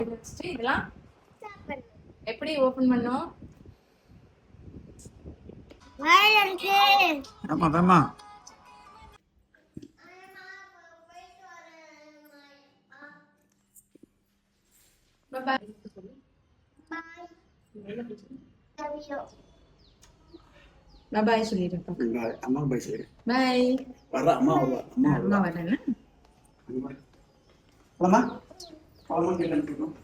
இதெல்லாம் எப்படி ஓபன் பண்ணோம்? ஆமா ஆமா. பாய் சொல்லிடுறேன். அம்மா பாய் சொல்லு. பாய். வர அம்மா வருவா. அம்மா வரேன்னா அம்மா அம்மா கேட்கணும்.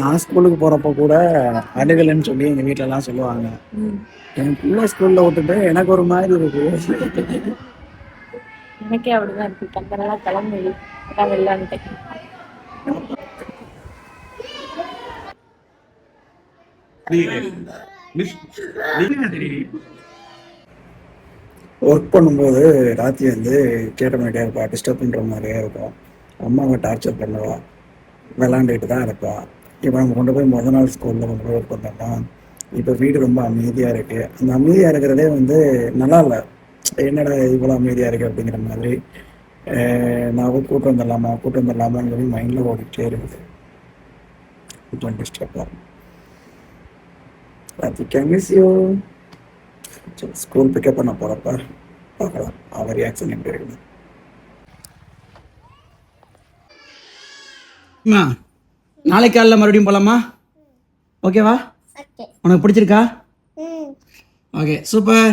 நான் ஸ்கூலுக்கு போறப்ப கூட அழுகலைன்னு சொல்லி எங்க வீட்டுல எல்லாம் சொல்லுவாங்க. எனக்கு உள்ள ஸ்கூல்ல விட்டுட்டு எனக்கு ஒரு மாதிரி இருக்கு. எனக்கே அப்படிதான் இருக்கு. கம்பெல்லாம் கிளம்பி வெள்ளான்ட்டு ஒர்க் பண்ணும்போது ராத்திரி வந்து கேட்ட மாதிரியே இருப்பா, டிஸ்டர்ப் பண்ற மாதிரியே இருக்கும். அம்மாவை டார்ச்சர் பண்ணுவா, விளாண்டுக்கிட்டு தான் இருப்பா. இப்போ நம்ம கொண்டு போய் முதல் நாள் ஸ்கூலில் கொண்டு போய் ஒர்க் பண்ணோம்னா இப்போ வீடு ரொம்ப அமைதியாக இருக்குது. அந்த அமைதியாக இருக்கிறதே வந்து நல்லா இல்லை. என்னடா இவ்வளோ அமைதியாக இருக்குது அப்படிங்கிற மாதிரி நான் கூட்டு வந்துடலாமான்னு சொல்லி மைண்டில் ஓடிக்கிட்டே இருக்குது. கொஞ்சம் டிஸ்டர்பாக ராத்திரி மிஸ் யூ. ஸ்கூல் பிக்கப் பண்ண போகிறப்ப பார்க்கலாம் அவர் ரியாக்ஷன் எப்படி இருக்குது. நாளைக்கு காலையில் மறுபடியும் போகலாமா? ஓகேவா? உனக்கு பிடிச்சிருக்கா? Okay super.